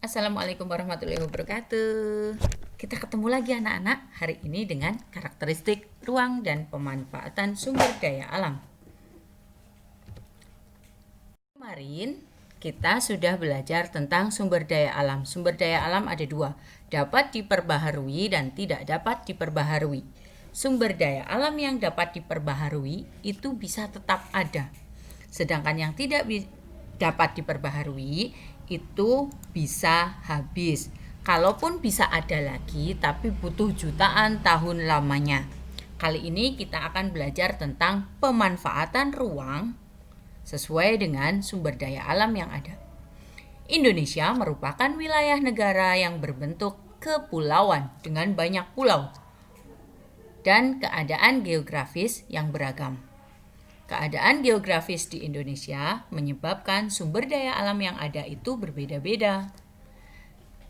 Assalamualaikum warahmatullahi wabarakatuh. Kita ketemu lagi anak-anak hari ini dengan karakteristik ruang dan pemanfaatan sumber daya alam. Kemarin kita sudah belajar tentang sumber daya alam. Sumber daya alam ada dua, dapat diperbaharui dan tidak dapat diperbaharui. Sumber daya alam yang dapat diperbaharui itu bisa tetap ada. Sedangkan yang tidak dapat diperbaharui itu bisa habis. Kalaupun bisa ada lagi, tapi butuh jutaan tahun lamanya. Kali ini kita akan belajar tentang pemanfaatan ruang sesuai dengan sumber daya alam yang ada. Indonesia merupakan wilayah negara yang berbentuk kepulauan dengan banyak pulau dan keadaan geografis yang beragam. Keadaan geografis di Indonesia menyebabkan sumber daya alam yang ada itu berbeda-beda.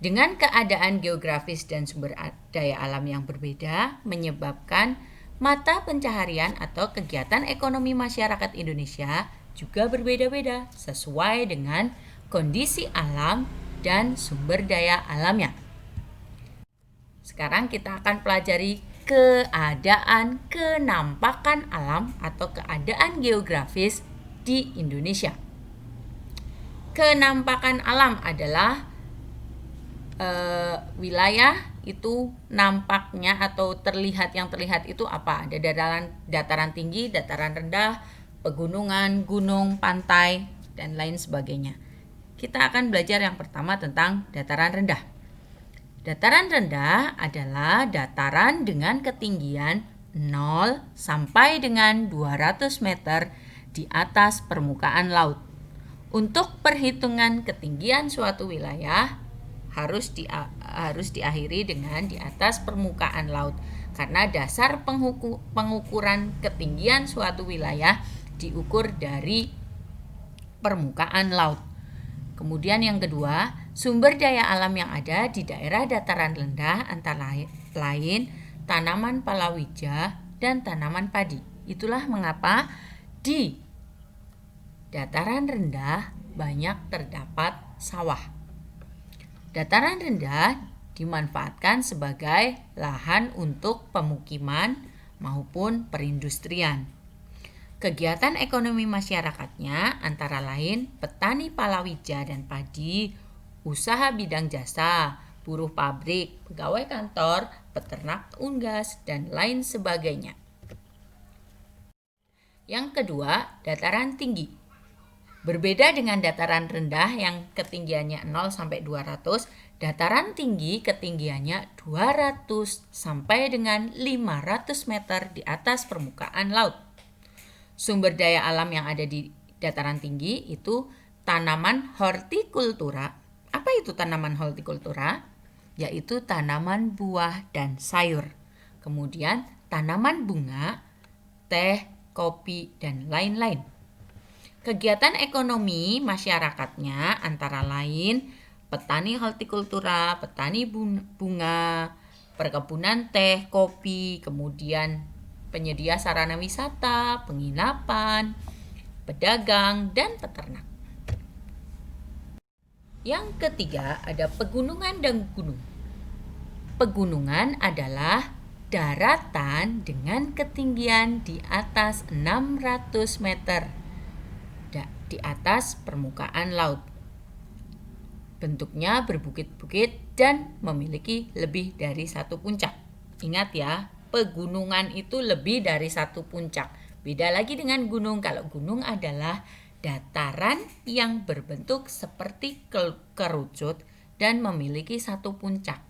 Dengan keadaan geografis dan sumber daya alam yang berbeda menyebabkan mata pencaharian atau kegiatan ekonomi masyarakat Indonesia juga berbeda-beda sesuai dengan kondisi alam dan sumber daya alamnya. Sekarang kita akan pelajari keadaan kenampakan alam atau keadaan geografis di Indonesia. Kenampakan alam adalah wilayah itu nampaknya atau yang terlihat itu apa? Ada dataran tinggi, dataran rendah, pegunungan, gunung, pantai, dan lain sebagainya. Kita akan belajar yang pertama tentang dataran rendah. Dataran rendah adalah dataran dengan ketinggian 0 sampai dengan 200 meter di atas permukaan laut. Untuk perhitungan ketinggian suatu wilayah harus diakhiri dengan di atas permukaan laut karena dasar pengukuran ketinggian suatu wilayah diukur dari permukaan laut. Kemudian yang kedua, sumber daya alam yang ada di daerah dataran rendah antara lain tanaman palawija dan tanaman padi. Itulah mengapa di dataran rendah banyak terdapat sawah. Dataran rendah dimanfaatkan sebagai lahan untuk pemukiman maupun perindustrian. Kegiatan ekonomi masyarakatnya antara lain petani palawija dan padi, usaha bidang jasa, buruh pabrik, pegawai kantor, peternak unggas, dan lain sebagainya. Yang kedua, dataran tinggi. Berbeda dengan dataran rendah yang ketinggiannya 0 sampai 200, dataran tinggi ketinggiannya 200 sampai dengan 500 meter di atas permukaan laut. Sumber daya alam yang ada di dataran tinggi itu tanaman hortikultura. Apa itu tanaman hortikultura? Yaitu tanaman buah dan sayur. Kemudian tanaman bunga, teh, kopi, dan lain-lain. Kegiatan ekonomi masyarakatnya antara lain petani hortikultura, petani bunga, perkebunan teh, kopi, kemudian penyedia sarana wisata, penginapan, pedagang, dan peternak. Yang ketiga ada pegunungan dan gunung. Pegunungan adalah daratan dengan ketinggian di atas 600 meter di atas permukaan laut. Bentuknya berbukit-bukit dan memiliki lebih dari satu puncak. Ingat ya, pegunungan itu lebih dari satu puncak. Beda lagi dengan gunung. Kalau gunung adalah dataran yang berbentuk seperti kerucut dan memiliki satu puncak.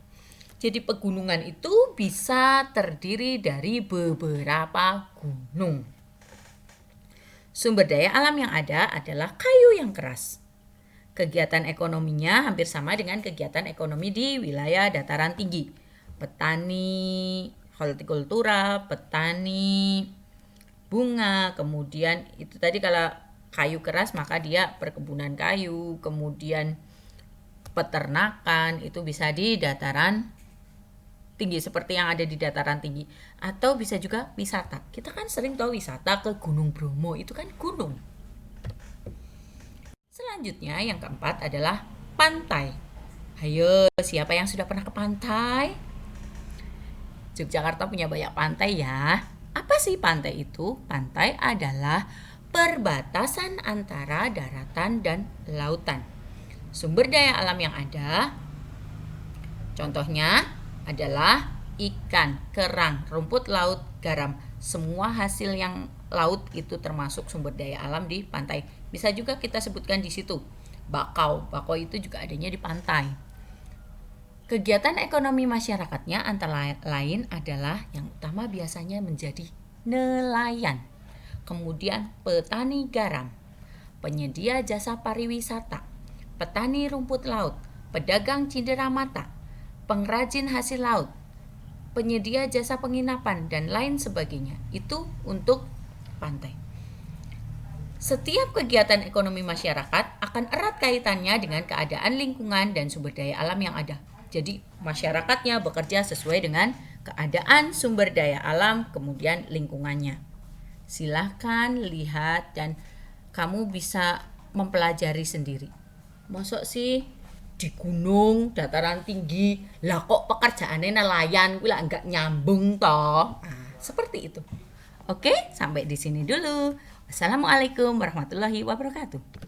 Jadi pegunungan itu bisa terdiri dari beberapa gunung. Sumber daya alam yang ada adalah kayu yang keras. Kegiatan ekonominya hampir sama dengan kegiatan ekonomi di wilayah dataran tinggi. Petani hortikultura, petani bunga, kemudian itu tadi kalau kayu keras maka dia perkebunan kayu, kemudian peternakan itu bisa di dataran tinggi seperti yang ada di dataran tinggi, atau bisa juga wisata. Kita kan sering tahu wisata ke Gunung Bromo, itu kan gunung. Selanjutnya yang keempat adalah pantai. Ayo, siapa yang sudah pernah ke pantai? Yogyakarta punya banyak pantai ya. Apa sih pantai itu? Pantai adalah perbatasan antara daratan dan lautan. Sumber daya alam yang ada, contohnya adalah ikan, kerang, rumput laut, garam. Semua hasil yang laut itu termasuk sumber daya alam di pantai. Bisa juga kita sebutkan di situ. Bakau, bakau itu juga adanya di pantai. Kegiatan ekonomi masyarakatnya antara lain adalah yang utama biasanya menjadi nelayan, kemudian petani garam, penyedia jasa pariwisata, petani rumput laut, pedagang cindera mata, pengrajin hasil laut, penyedia jasa penginapan, dan lain sebagainya. Itu untuk pantai. Setiap kegiatan ekonomi masyarakat akan erat kaitannya dengan keadaan lingkungan dan sumber daya alam yang ada. Jadi masyarakatnya bekerja sesuai dengan keadaan sumber daya alam kemudian lingkungannya. Silahkan lihat dan kamu bisa mempelajari sendiri. Masuk sih di gunung dataran tinggi lah kok pekerjaannya nelayan kuwi lah enggak nyambung toh. Seperti itu. Oke, sampai di sini dulu. Assalamualaikum warahmatullahi wabarakatuh.